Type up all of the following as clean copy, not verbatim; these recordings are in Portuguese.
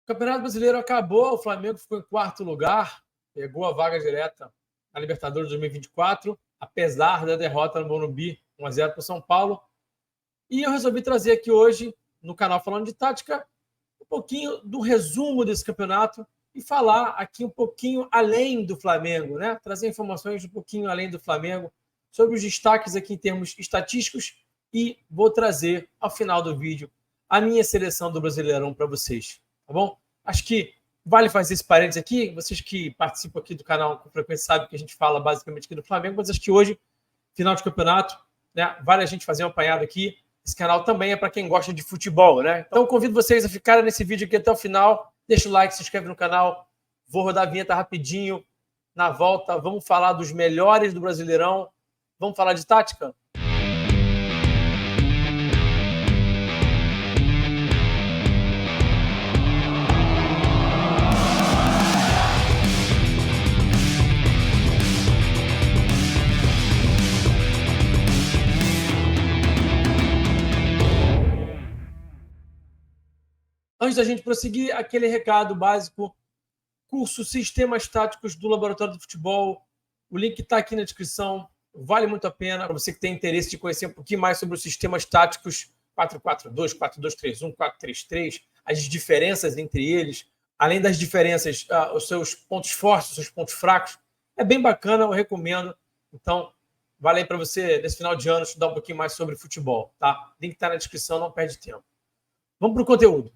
O Campeonato Brasileiro acabou, o Flamengo ficou em quarto lugar, pegou a vaga direta na Libertadores 2024, apesar da derrota no Morumbi 1-0 para o São Paulo. E eu resolvi trazer aqui hoje, no canal Falando de Tática, um pouquinho do resumo desse campeonato e falar aqui um pouquinho além do Flamengo, né? Trazer informações um pouquinho além do Flamengo sobre os destaques aqui em termos estatísticos e vou trazer ao final do vídeo a minha seleção do Brasileirão para vocês, tá bom? Acho que vale fazer esse parênteses aqui, vocês que participam aqui do canal com frequência sabem que a gente fala basicamente aqui do Flamengo, mas acho que hoje, final de campeonato, né, vale a gente fazer um apanhado aqui. Esse canal também é para quem gosta de futebol, né? Então convido vocês a ficarem nesse vídeo aqui até o final. Deixa o like, se inscreve no canal. Vou rodar a vinheta rapidinho. Na volta, vamos falar dos melhores do Brasileirão. Vamos falar de tática? Antes da gente prosseguir, aquele recado básico, curso Sistemas Táticos do Laboratório do Futebol, o link está aqui na descrição, vale muito a pena para você que tem interesse de conhecer um pouquinho mais sobre os sistemas táticos 4-4-2, 4-2-3-1, 4-3-3, as diferenças entre eles, além das diferenças, os seus pontos fortes, os seus pontos fracos, é bem bacana, eu recomendo, então vale aí para você, nesse final de ano, estudar um pouquinho mais sobre futebol, tá? O link está na descrição, não perde tempo. Vamos para o conteúdo.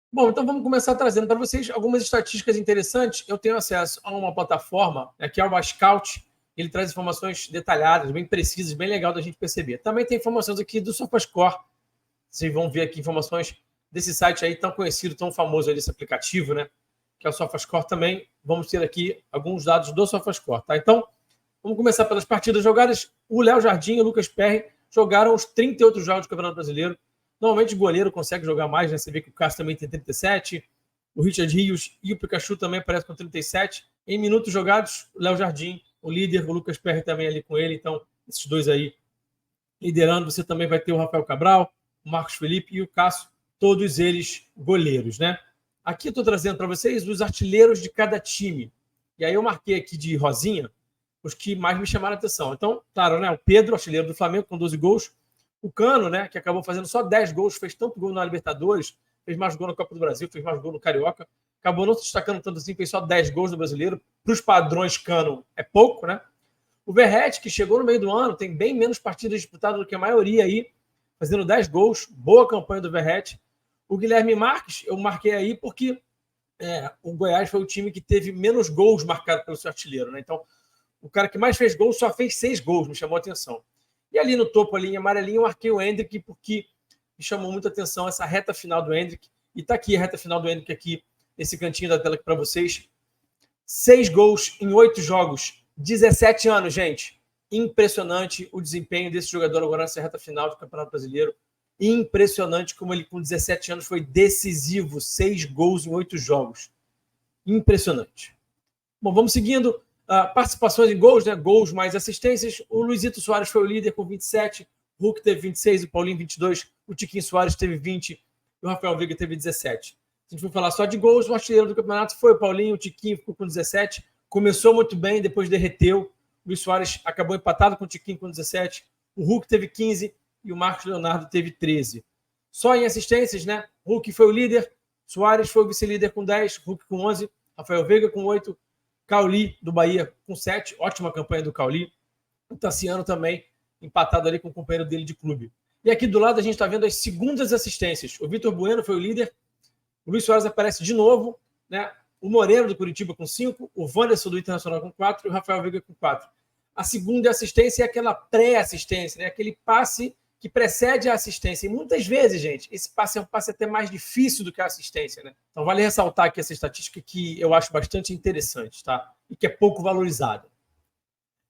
Bom, então vamos começar trazendo para vocês algumas estatísticas interessantes. Eu tenho acesso a uma plataforma, né, que é o Scout. Ele traz informações detalhadas, bem precisas, bem legal da gente perceber. Também tem informações aqui do SofaScore. Vocês vão ver aqui informações desse site aí tão conhecido, tão famoso aí desse aplicativo, né? Que é o SofaScore também. Vamos ter aqui alguns dados do SofaScore, tá? Então, vamos começar pelas partidas jogadas. O Léo Jardim e o Lucas Perry jogaram os 38 jogos do Campeonato Brasileiro. Normalmente o goleiro consegue jogar mais, né? Você vê que o Cássio também tem 37, o Richard Rios e o Pikachu também aparecem com 37. Em minutos jogados, o Léo Jardim, o líder, o Lucas Perry também ali com ele. Então, esses dois aí liderando. Você também vai ter o Rafael Cabral, o Marcos Felipe e o Cássio, todos eles goleiros, né? Aqui eu estou trazendo para vocês os artilheiros de cada time. E aí eu marquei aqui de rosinha os que mais me chamaram a atenção. Então, claro, né? O Pedro, artilheiro do Flamengo, com 12 gols. O Cano, né, que acabou fazendo só 10 gols, fez tanto gol na Libertadores, fez mais gol na Copa do Brasil, fez mais gol no Carioca, acabou não se destacando tanto assim, fez só 10 gols no Brasileiro. Para os padrões Cano é pouco, né? O Verratti, que chegou no meio do ano, tem bem menos partidas disputadas do que a maioria aí, fazendo 10 gols, boa campanha do Verratti. O Guilherme Marques, eu marquei aí porque o Goiás foi o time que teve menos gols marcados pelo seu artilheiro, né? Então, o cara que mais fez gols só fez 6 gols, me chamou a atenção. E ali no topo, ali em amarelinho, eu marquei o Endrick porque me chamou muita atenção essa reta final do Endrick. E está aqui a reta final do Endrick aqui, nesse cantinho da tela aqui para vocês. 6 gols em 8 jogos. 17 anos, gente. Impressionante o desempenho desse jogador agora nessa reta final do Campeonato Brasileiro. Impressionante como ele, com 17 anos, foi decisivo. 6 gols em 8 jogos. Impressionante. Bom, vamos seguindo. Participações em gols, né? Gols mais assistências. O Luizito Soares foi o líder com 27, o Hulk teve 26, o Paulinho 22, o Tiquinho Soares teve 20 e o Rafael Veiga teve 17. Se a gente for falar só de gols, o artilheiro do campeonato foi o Paulinho, o Tiquinho ficou com 17, começou muito bem, depois derreteu. O Luiz Soares acabou empatado com o Tiquinho com 17, o Hulk teve 15 e o Marcos Leonardo teve 13. Só em assistências, né? O Hulk foi o líder, Soares foi o vice-líder com 10, Hulk com 11, Rafael Veiga com 8, Cauli, do Bahia, com 7. Ótima campanha do Cauli. O Tassiano também, empatado ali com o companheiro dele de clube. E aqui do lado a gente está vendo as segundas assistências. O Vitor Bueno foi o líder. O Luiz Soares aparece de novo, né? O Moreno, do Curitiba, com 5. O Wanderson, do Internacional, com 4. E o Rafael Veiga, com 4. A segunda assistência é aquela pré-assistência, né? Aquele passe que precede a assistência. E muitas vezes, gente, esse passe é um passe até mais difícil do que a assistência, né? Então vale ressaltar aqui essa estatística que eu acho bastante interessante, tá? E que é pouco valorizada.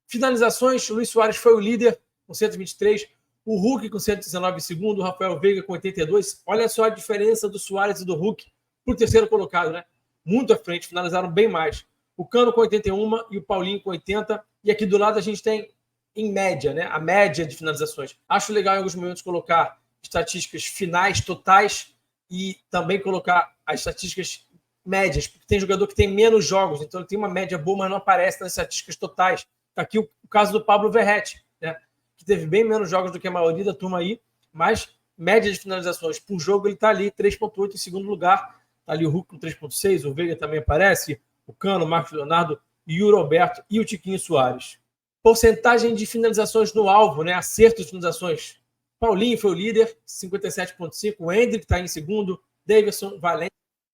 Finalizações, o Luiz Soares foi o líder com 123, o Hulk com 119 em segundo, o Rafael Veiga com 82. Olha só a diferença do Soares e do Hulk para o terceiro colocado, né? Muito à frente, finalizaram bem mais. O Cano com 81 e o Paulinho com 80. E aqui do lado a gente tem em média, né? A média de finalizações. Acho legal em alguns momentos colocar estatísticas finais totais e também colocar as estatísticas médias, porque tem jogador que tem menos jogos, então ele tem uma média boa, mas não aparece nas estatísticas totais. Está aqui o caso do Pablo Verratti, né, que teve bem menos jogos do que a maioria da turma aí, mas média de finalizações por jogo ele está ali, 3,8 em segundo lugar. Está ali o Hulk com 3,6, o Veiga também aparece, o Cano, o Marcos Leonardo, e o Roberto e o Tiquinho Soares. Porcentagem de finalizações no alvo, né, acerto de finalizações. Paulinho foi o líder, 57,5. O Hendrick está em segundo. Davidson, Valente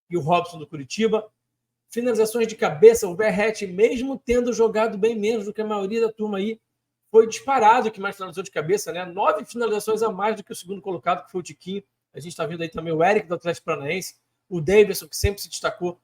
e o Robson do Curitiba. Finalizações de cabeça, o Verratti, mesmo tendo jogado bem menos do que a maioria da turma aí, foi disparado que mais finalizou de cabeça, né? 9 finalizações a mais do que o segundo colocado, que foi o Tiquinho. A gente está vendo aí também o Eric do Atlético Paranaense, o Davidson, que sempre se destacou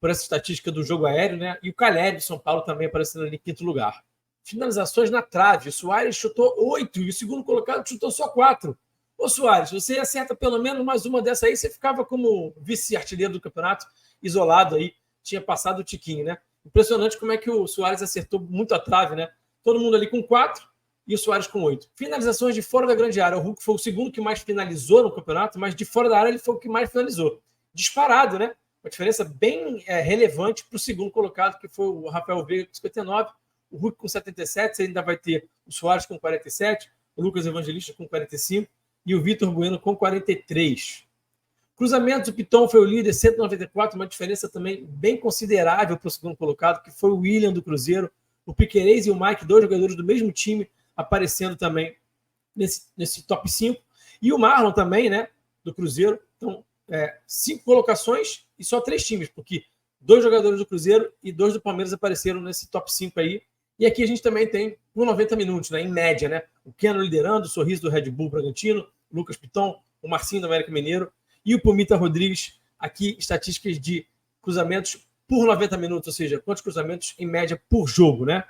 por essa estatística do jogo aéreo, né? E o Caleri do São Paulo também aparecendo ali em quinto lugar. Finalizações na trave. O Soares chutou 8 e o segundo colocado chutou só 4. Ô Soares, você acerta pelo menos mais uma dessa aí, você ficava como vice-artilheiro do campeonato, isolado aí, tinha passado o Tiquinho, né? Impressionante como é que o Soares acertou muito a trave, né? Todo mundo ali com 4 e o Soares com 8. Finalizações de fora da grande área. O Hulk foi o segundo que mais finalizou no campeonato, mas de fora da área ele foi o que mais finalizou. Disparado, né? Uma diferença bem relevante para o segundo colocado, que foi o Rafael Veiga com 59, o Hulk com 77, você ainda vai ter o Soares com 47, o Lucas Evangelista com 45 e o Vitor Bueno com 43. Cruzamentos, o Piton foi o líder, 194, uma diferença também bem considerável para o segundo colocado, que foi o William do Cruzeiro, o Piquerez e o Mike, 2 jogadores do mesmo time, aparecendo também nesse top 5. E o Marlon também, né, do Cruzeiro. Então, 5 colocações e só 3 times, porque 2 jogadores do Cruzeiro e 2 do Palmeiras apareceram nesse top 5 aí. E aqui a gente também tem por 90 minutos, né, em média, né? O Keno liderando, o Sorriso do Red Bull Bragantino, o Lucas Piton, o Marcinho do América Mineiro e o Pumita Rodrigues, aqui estatísticas de cruzamentos por 90 minutos, ou seja, quantos cruzamentos em média por jogo, né?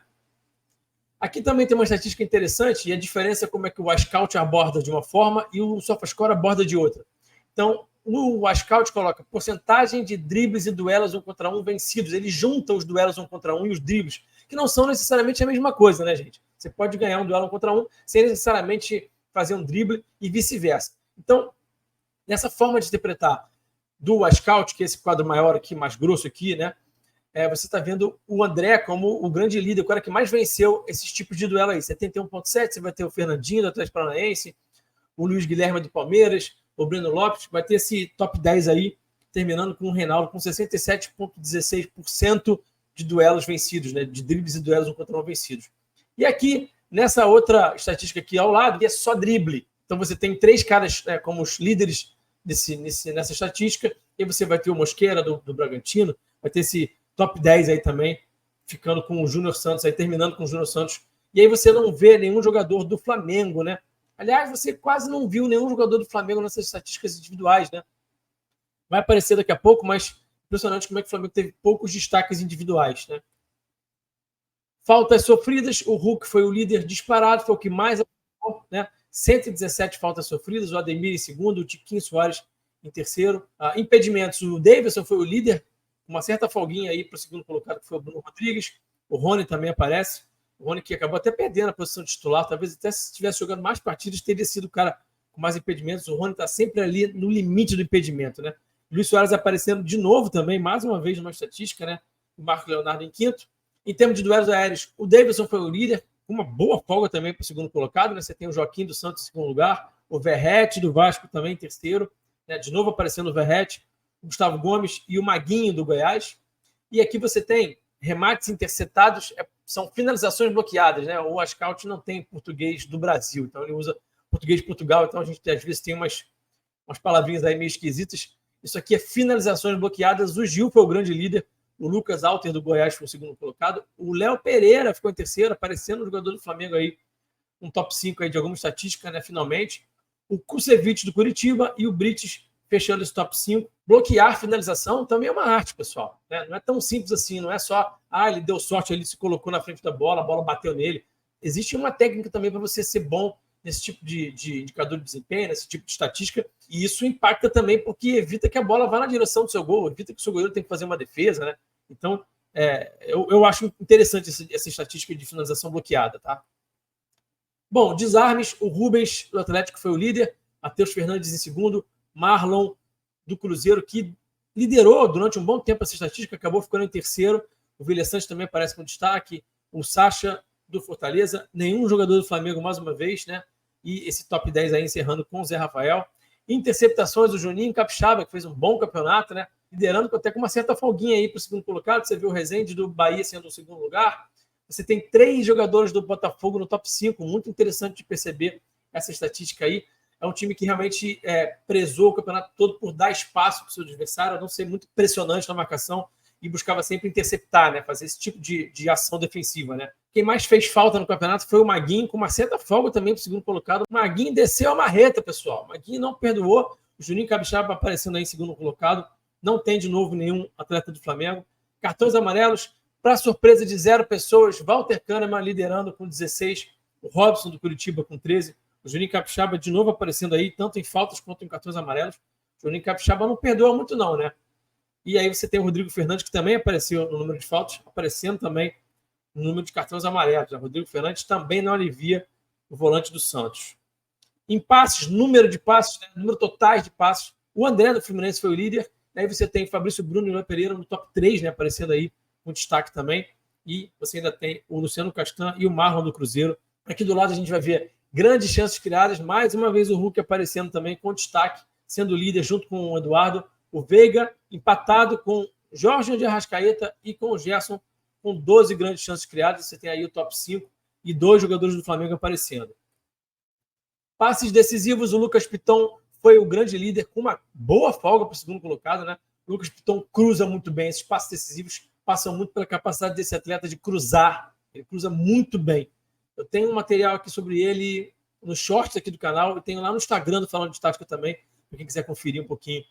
Aqui também tem uma estatística interessante e a diferença é como é que o Scout aborda de uma forma e o SofaScore aborda de outra. Então, o Scout coloca porcentagem de dribles e duelos 1 contra 1 vencidos. Ele junta os duelos 1 contra 1 e os dribles, que não são necessariamente a mesma coisa, né, gente? Você pode ganhar um duelo 1 contra 1 sem necessariamente fazer um drible e vice-versa. Então, nessa forma de interpretar do Scout, que é esse quadro maior aqui, mais grosso aqui, né? Você está vendo o André como o grande líder, o cara que mais venceu esses tipos de duelo aí. 71,7, você vai ter o Fernandinho do Atlético Paranaense, o Luiz Guilherme do Palmeiras, o Breno Lopes, vai ter esse top 10 aí, terminando com o Reinaldo com 67,16% de duelos vencidos, né? De dribles e duelos 1 contra 1 vencidos. E aqui, nessa outra estatística aqui ao lado, é só drible. Então você tem 3 caras como os líderes nessa estatística, e você vai ter o Mosquera do Bragantino, vai ter esse top 10 aí também, ficando com o Júnior Santos, aí terminando com o Júnior Santos. E aí você não vê nenhum jogador do Flamengo, né? Aliás, você quase não viu nenhum jogador do Flamengo nessas estatísticas individuais, né? Vai aparecer daqui a pouco, mas impressionante como é que o Flamengo teve poucos destaques individuais, né? Faltas sofridas, o Hulk foi o líder disparado, foi o que mais acertou, né? 117 faltas sofridas, o Ademir em segundo, o Tiquinho Soares em terceiro. Impedimentos, o Davidson foi o líder, uma certa folguinha aí para o segundo colocado, que foi o Bruno Rodrigues. O Rony também aparece. O Rony que acabou até perdendo a posição de titular, talvez até se estivesse jogando mais partidas, teria sido o cara com mais impedimentos. O Rony está sempre ali no limite do impedimento, né? Luiz Soares aparecendo de novo também, mais uma vez numa estatística, né? O Marcos Leonardo em quinto. Em termos de duelos aéreos, o Davidson foi o líder, com uma boa folga também para o segundo colocado, né? Você tem o Joaquim dos Santos em segundo lugar, o Verratti do Vasco também em terceiro, né? De novo aparecendo o Verratti, o Gustavo Gomes e o Maguinho do Goiás. E aqui você tem remates interceptados, são finalizações bloqueadas, né? O Scout não tem português do Brasil, então ele usa português de Portugal, então a gente às vezes tem umas palavrinhas aí meio esquisitas. Isso aqui é finalizações bloqueadas. O Gil foi o grande líder, o Lucas Alter do Goiás foi o segundo colocado, o Léo Pereira ficou em terceiro, aparecendo o jogador do Flamengo aí, um top 5 aí de alguma estatística, né? Finalmente. O Kusevich do Curitiba e o Brites fechando esse top 5. Bloquear finalização também é uma arte, pessoal, né? Não é tão simples assim, não é só, ele deu sorte, ele se colocou na frente da bola, a bola bateu nele. Existe uma técnica também para você ser bom nesse tipo de indicador de desempenho, nesse tipo de estatística, e isso impacta também porque evita que a bola vá na direção do seu gol, evita que o seu goleiro tenha que fazer uma defesa, né? Então, eu acho interessante essa estatística de finalização bloqueada, tá? Bom, desarmes, o Rubens do Atlético foi o líder, Matheus Fernandes em segundo, Marlon do Cruzeiro, que liderou durante um bom tempo essa estatística, acabou ficando em terceiro. O Vilha Sante também aparece com destaque. O Sacha do Fortaleza, nenhum jogador do Flamengo mais uma vez, né? E esse top 10 aí encerrando com o Zé Rafael. Interceptações, o Juninho Capixaba, que fez um bom campeonato, né? Liderando até com uma certa folguinha aí para o segundo colocado. Você viu o Rezende do Bahia sendo o segundo lugar. Você tem 3 jogadores do Botafogo no top 5. Muito interessante de perceber essa estatística aí. É um time que realmente prezou o campeonato todo por dar espaço para o seu adversário, não ser muito impressionante na marcação e buscava sempre interceptar, né? Fazer esse tipo de ação defensiva, né? Quem mais fez falta no campeonato foi o Maguinho, com uma certa folga também para o segundo colocado. O Maguinho desceu a marreta, pessoal. O Maguinho não perdoou. O Juninho Capixaba aparecendo aí em segundo colocado. Não tem de novo nenhum atleta do Flamengo. Cartões amarelos, para surpresa de 0 pessoas. Walter Kahneman liderando com 16. O Robson do Curitiba com 13. O Juninho Capixaba de novo aparecendo aí, tanto em faltas quanto em cartões amarelos. O Juninho Capixaba não perdoa muito não, né? E aí você tem o Rodrigo Fernandes, que também apareceu no número de faltas, aparecendo também no número de cartões amarelos. O Rodrigo Fernandes também não alivia o volante do Santos. Em passes, número de passes, né? Número totais de passes, o André do Fluminense foi o líder. Aí você tem Fabrício Bruno e Luan Pereira no top 3, né? Aparecendo aí com destaque também. E você ainda tem o Luciano Castan e o Marlon do Cruzeiro. Aqui do lado a gente vai ver grandes chances criadas. Mais uma vez o Hulk aparecendo também com destaque, sendo líder junto com o Eduardo. O Veiga empatado com Jorge de Arrascaeta e com o Gerson, com 12 grandes chances criadas. Você tem aí o top 5 e 2 jogadores do Flamengo aparecendo. Passes decisivos, o Lucas Piton foi o grande líder com uma boa folga para o segundo colocado, né? O Lucas Piton cruza muito bem. Esses passes decisivos passam muito pela capacidade desse atleta de cruzar. Ele cruza muito bem. Eu tenho um material aqui sobre ele nos shorts aqui do canal e tenho lá no Instagram do Falando de Tática também, para quem quiser conferir um pouquinho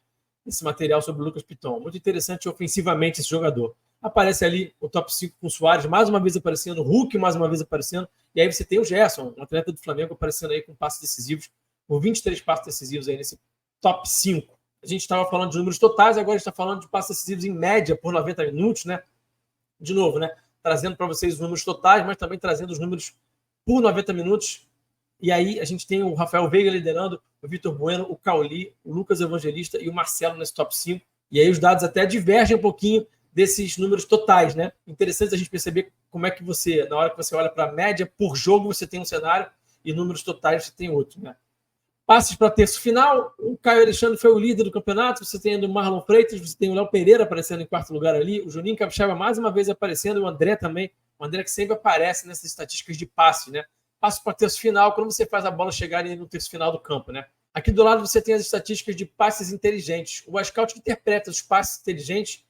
esse material sobre o Lucas Piton. Muito interessante ofensivamente esse jogador. Aparece ali o top 5 com o Soares, mais uma vez aparecendo, o Hulk mais uma vez aparecendo, e aí você tem o Gerson, um atleta do Flamengo, aparecendo aí com passes decisivos, com 23 passes decisivos aí nesse top 5. A gente estava falando de números totais, agora a gente está falando de passes decisivos em média por 90 minutos, né? De novo, né? Trazendo para vocês os números totais, mas também trazendo os números por 90 minutos. E aí a gente tem o Rafael Veiga liderando, o Vitor Bueno, o Cauli, o Lucas Evangelista e o Marcelo nesse top 5. E aí os dados até divergem um pouquinho desses números totais, né? Interessante a gente perceber como é que você, na hora que você olha para a média por jogo, você tem um cenário e números totais você tem outro, né? Passes para terço final, o Caio Alexandre foi o líder do campeonato, você tem o Marlon Freitas, você tem o Léo Pereira aparecendo em quarto lugar ali, o Juninho Capixaba mais uma vez aparecendo, o André também, o André que sempre aparece nessas estatísticas de passe, né? Passe para terço final, quando você faz a bola chegar no terço final do campo, né? Aqui do lado você tem as estatísticas de passes inteligentes. O Scout interpreta os passes inteligentes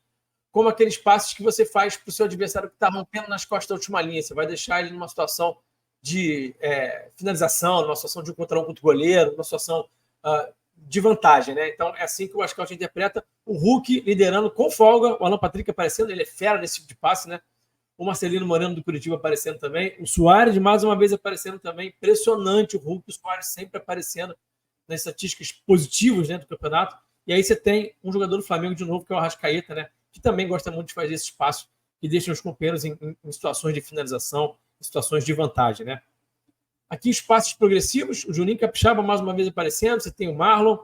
como aqueles passes que você faz para o seu adversário que está rompendo nas costas da última linha. Você vai deixar ele numa situação de finalização, numa situação de 1 contra 1 contra o goleiro, numa situação de vantagem, né? Então é assim que o Scout interpreta. O Hulk liderando com folga, o Alan Patrick aparecendo, ele é fera nesse tipo de passe, né? O Marcelino Moreno do Curitiba aparecendo também. O Soares, mais uma vez, aparecendo também. Impressionante o Hulk, o Soares sempre aparecendo nas estatísticas positivas, né, do campeonato. E aí você tem um jogador do Flamengo de novo, que é o Arrascaeta, né, que também gosta muito de fazer esse espaço que deixa os companheiros em situações de finalização, em situações de vantagem, né? Aqui os passes progressivos, o Juninho Capixaba mais uma vez aparecendo. Você tem o Marlon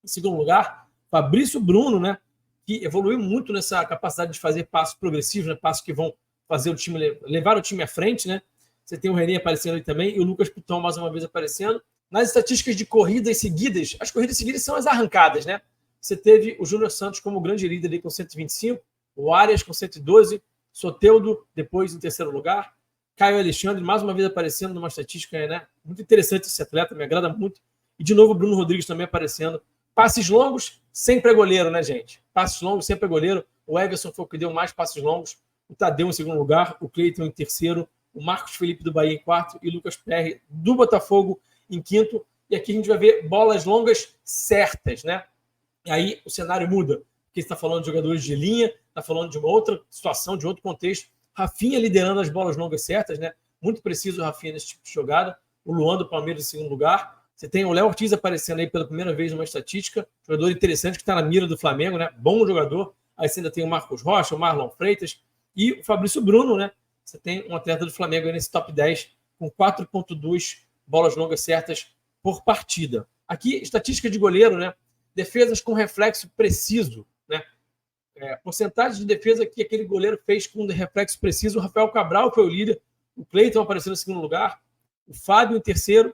em segundo lugar. Fabrício Bruno, né, que evoluiu muito nessa capacidade de fazer passos progressivos, né, passos que vão fazer o time, levar o time à frente, né? Você tem o René aparecendo aí também e o Lucas Piton mais uma vez aparecendo. Nas estatísticas de corridas seguidas, as corridas seguidas são as arrancadas, né? Você teve o Júnior Santos como grande líder ali com 125, o Arias com 112, Soteldo depois em terceiro lugar, Caio Alexandre mais uma vez aparecendo numa estatística, né? Muito interessante esse atleta, me agrada muito. E de novo o Bruno Rodrigues também aparecendo. Passes longos, sempre é goleiro, né, gente? Passes longos, sempre é goleiro. O Everson foi o que deu mais passes longos. O Tadeu em segundo lugar, o Cleiton em terceiro, o Marcos Felipe do Bahia em quarto e o Lucas Perry do Botafogo em quinto. E aqui a gente vai ver bolas longas certas, né? E aí o cenário muda, porque está falando de jogadores de linha, está falando de uma outra situação, de outro contexto. Rafinha liderando as bolas longas certas, né? Muito preciso o Rafinha nesse tipo de jogada. O Luan do Palmeiras em segundo lugar. Você tem o Léo Ortiz aparecendo aí pela primeira vez numa estatística. Jogador interessante que está na mira do Flamengo, né? Bom jogador. Aí você ainda tem o Marcos Rocha, o Marlon Freitas e o Fabrício Bruno, né? Você tem um atleta do Flamengo aí nesse top 10 com 4,2 bolas longas certas por partida. Aqui, estatística de goleiro, né? Defesas com reflexo preciso, né? porcentagem de defesa que aquele goleiro fez com um reflexo preciso. O Rafael Cabral foi o líder, o Cleiton apareceu no segundo lugar, o Fábio em terceiro,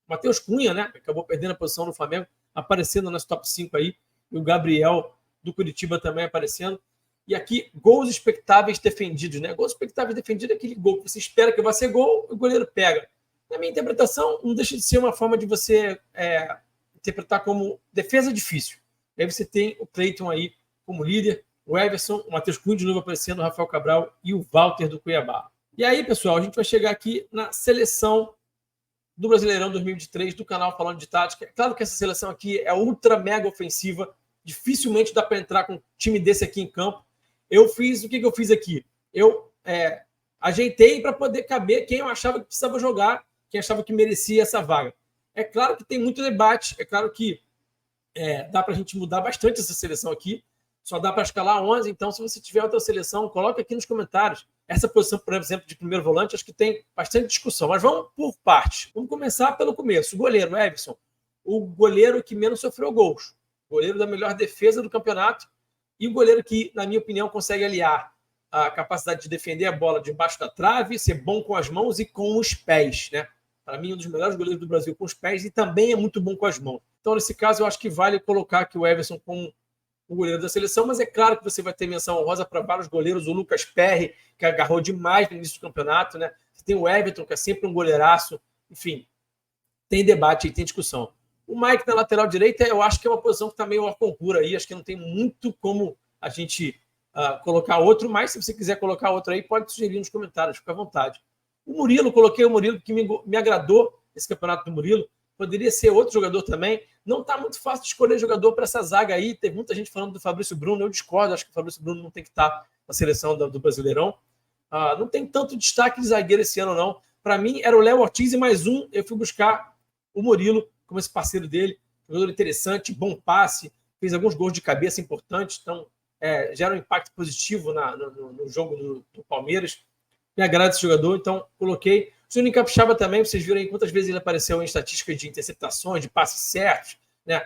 o Matheus Cunha, né, acabou perdendo a posição no Flamengo, aparecendo nas top 5 aí, e o Gabriel do Curitiba também aparecendo. E aqui, gols expectáveis defendidos, né? Gols expectáveis defendidos é aquele gol que você espera que vai ser gol e o goleiro pega. Na minha interpretação, não deixa de ser uma forma de você interpretar como defesa difícil. Aí você tem o Cleiton aí como líder, o Everson, o Matheus Cunha de novo aparecendo, o Rafael Cabral e o Walter do Cuiabá. E aí, pessoal, a gente vai chegar aqui na seleção do Brasileirão 2023 do canal Falando de Tática. É claro que essa seleção aqui é ultra mega ofensiva, dificilmente dá para entrar com um time desse aqui em campo. Eu fiz, o que eu fiz aqui? Eu ajeitei para poder caber quem eu achava que precisava jogar, quem achava que merecia essa vaga. É claro que tem muito debate, é claro que dá para a gente mudar bastante essa seleção aqui, só dá para escalar 11, então se você tiver outra seleção, coloque aqui nos comentários. Essa posição, por exemplo, de primeiro volante, acho que tem bastante discussão, mas vamos por partes. Vamos começar pelo começo. O goleiro, Everson, o goleiro que menos sofreu gols, o goleiro da melhor defesa do campeonato, e o goleiro que, na minha opinião, consegue aliar a capacidade de defender a bola debaixo da trave, ser bom com as mãos e com os pés, né? Para mim, um dos melhores goleiros do Brasil com os pés e também é muito bom com as mãos. Então, nesse caso, eu acho que vale colocar aqui o Everson como o goleiro da seleção, mas é claro que você vai ter menção honrosa para vários goleiros. O Lucas Perry, que agarrou demais no início do campeonato, né? Você tem o Everton, que é sempre um goleiraço. Enfim, tem debate e tem discussão. O Mike na lateral direita, eu acho que é uma posição que está meio a concura aí. Acho que não tem muito como a gente colocar outro, mas se você quiser colocar outro aí, pode sugerir nos comentários, fica à vontade. O Murilo, coloquei o Murilo, que me agradou esse campeonato do Murilo. Poderia ser outro jogador também. Não está muito fácil de escolher jogador para essa zaga aí. Teve muita gente falando do Fabrício Bruno. Eu discordo, acho que o Fabrício Bruno não tem que estar na seleção do Brasileirão. Não tem tanto destaque de zagueiro esse ano, não. Para mim, era o Léo Ortiz e mais um. Eu fui buscar o Murilo como esse parceiro dele. Jogador interessante, bom passe. Fez alguns gols de cabeça importantes. Então, gera um impacto positivo no jogo do Palmeiras. Me agrada esse jogador, então coloquei. O Juninho Capixaba também, vocês viram aí quantas vezes ele apareceu em estatísticas de interceptações, de passes certos, né?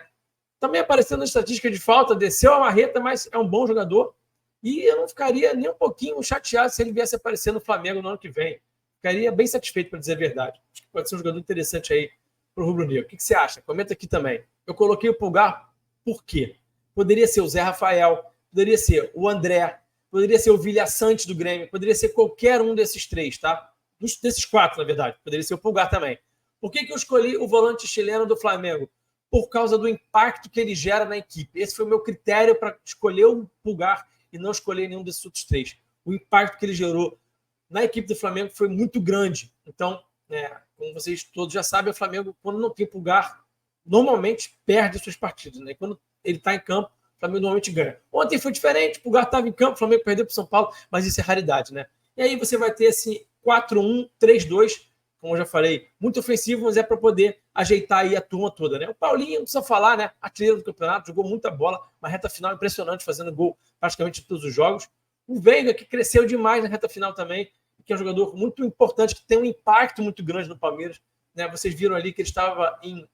Também aparecendo na estatística de falta, desceu a marreta, mas é um bom jogador. E eu não ficaria nem um pouquinho chateado se ele viesse aparecer no Flamengo no ano que vem. Ficaria bem satisfeito, para dizer a verdade. Acho que pode ser um jogador interessante aí para o Rubro Negro. O que você acha? Comenta aqui também. Eu coloquei o Pulgar por quê? Poderia ser o Zé Rafael, poderia ser o André, poderia ser o Vilha Sante do Grêmio, poderia ser qualquer um desses três, tá? Desses quatro, na verdade. Poderia ser o Pulgar também. Por que eu escolhi o volante chileno do Flamengo? Por causa do impacto que ele gera na equipe. Esse foi o meu critério para escolher o Pulgar e não escolher nenhum desses outros três. O impacto que ele gerou na equipe do Flamengo foi muito grande. Então, como vocês todos já sabem, o Flamengo, quando não tem Pulgar, normalmente perde suas partidas, né? Quando ele está em campo, o Flamengo normalmente ganha. Ontem foi diferente, o Pulgar estava em campo, o Flamengo perdeu para o São Paulo, mas isso é raridade, né? E aí você vai ter esse 4-1-3-2, como eu já falei, muito ofensivo, mas é para poder ajeitar aí a turma toda, né? O Paulinho, não precisa falar, né? Artilheiro do campeonato, jogou muita bola, uma reta final impressionante, fazendo gol praticamente em todos os jogos. O Veiga, que cresceu demais na reta final também, que é um jogador muito importante, que tem um impacto muito grande no Palmeiras, né? Vocês viram ali que ele estava em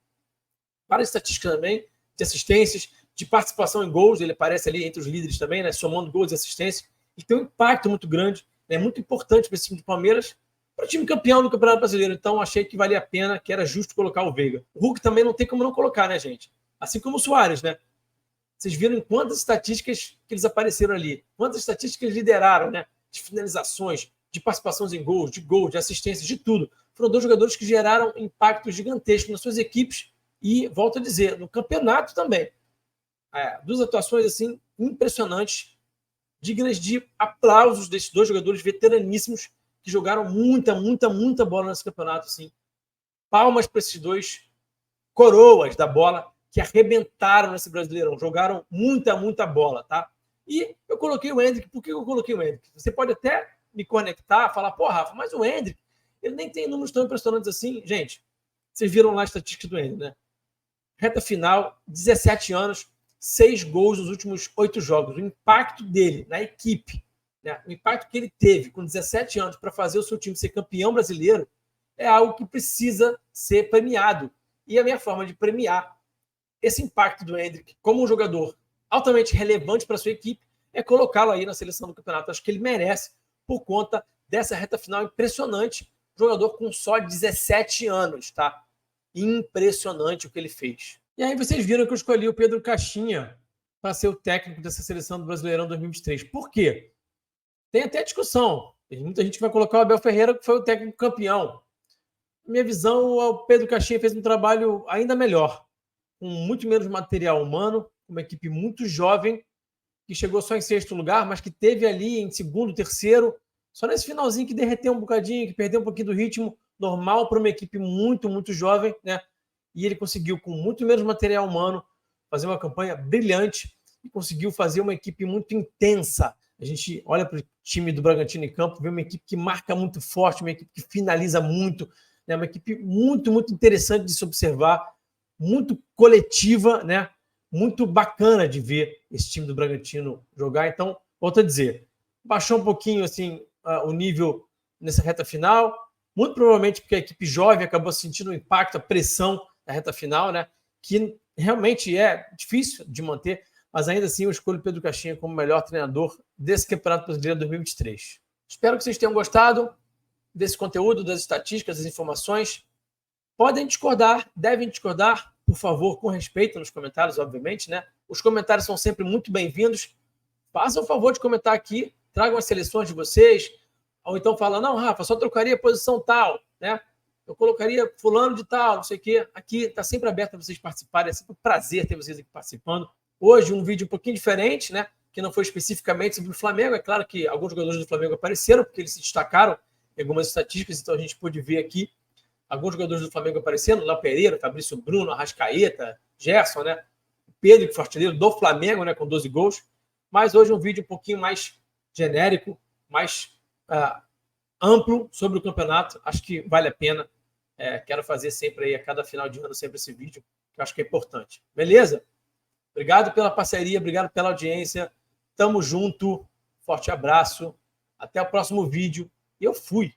várias estatísticas também, de assistências, de participação em gols, ele aparece ali entre os líderes também, né? Somando gols e assistências, e tem um impacto muito grande, é muito importante para esse time do Palmeiras, para o time campeão do Campeonato Brasileiro. Então, achei que valia a pena, que era justo colocar o Veiga. O Hulk também não tem como não colocar, né, gente? Assim como o Suárez, né? Vocês viram em quantas estatísticas que eles apareceram ali, quantas estatísticas eles lideraram, né? De finalizações, de participações em gols, de assistências, de tudo. Foram dois jogadores que geraram impactos gigantescos nas suas equipes e, volto a dizer, no campeonato também. Duas atuações assim impressionantes, dignas de aplausos desses dois jogadores veteraníssimos que jogaram muita bola nesse campeonato. Assim. Palmas para esses dois coroas da bola que arrebentaram nesse Brasileirão, jogaram muita bola, tá? E eu coloquei o Endrick. Por que eu coloquei o Endrick? Você pode até me conectar, falar, pô, Rafa, mas o Endrick, ele nem tem números tão impressionantes assim. Gente, vocês viram lá a estatística do Endrick, né? Reta final, 17 anos, 6 gols nos últimos 8 jogos. O impacto dele na equipe, né? O impacto que ele teve com 17 anos para fazer o seu time ser campeão brasileiro é algo que precisa ser premiado. E a minha forma de premiar esse impacto do Endrick como um jogador altamente relevante para a sua equipe é colocá-lo aí na seleção do campeonato. Acho que ele merece por conta dessa reta final impressionante. Jogador com só 17 anos, tá? Impressionante o que ele fez. E aí vocês viram que eu escolhi o Pedro Caixinha para ser o técnico dessa seleção do Brasileirão 2023. Por quê? Tem até discussão. Tem muita gente que vai colocar o Abel Ferreira, que foi o técnico campeão. Na minha visão, o Pedro Caixinha fez um trabalho ainda melhor, com muito menos material humano, uma equipe muito jovem, que chegou só em 6º lugar, mas que teve ali em 2º, 3º, só nesse finalzinho que derreteu um bocadinho, que perdeu um pouquinho do ritmo, normal para uma equipe muito, muito jovem, né? E ele conseguiu, com muito menos material humano, fazer uma campanha brilhante e conseguiu fazer uma equipe muito intensa. A gente olha para o time do Bragantino em campo, vê uma equipe que marca muito forte, uma equipe que finaliza muito, né? Uma equipe muito, muito interessante de se observar, muito coletiva, né? Muito bacana de ver esse time do Bragantino jogar. Então, volto a dizer, baixou um pouquinho assim, o nível nessa reta final, muito provavelmente porque a equipe jovem acabou sentindo o impacto, a pressão da reta final, né? Que realmente é difícil de manter, mas ainda assim eu escolho Pedro Caixinha como melhor treinador desse Campeonato Brasileiro 2023. Espero que vocês tenham gostado desse conteúdo, das estatísticas, das informações. Podem discordar, devem discordar, por favor, com respeito nos comentários, obviamente, né? Os comentários são sempre muito bem-vindos. Façam o favor de comentar aqui, tragam as seleções de vocês, ou então fala, não, Rafa, só trocaria a posição tal, né? Eu colocaria fulano de tal, não sei o quê. Aqui está sempre aberto para vocês participarem, é sempre um prazer ter vocês aqui participando. Hoje um vídeo um pouquinho diferente, né? Que não foi especificamente sobre o Flamengo. É claro que alguns jogadores do Flamengo apareceram, porque eles se destacaram em algumas estatísticas, então a gente pôde ver aqui alguns jogadores do Flamengo aparecendo, Léo Pereira, Fabrício Bruno, Arrascaeta, Gerson, né? Pedro, que foi artilheiro do Flamengo, né? Com 12 gols. Mas hoje um vídeo um pouquinho mais genérico, mais amplo sobre o campeonato. Acho que vale a pena. Quero fazer sempre aí, a cada final de ano, sempre esse vídeo, que eu acho que é importante. Beleza? Obrigado pela parceria, obrigado pela audiência. Tamo junto. Forte abraço. Até o próximo vídeo. Eu fui.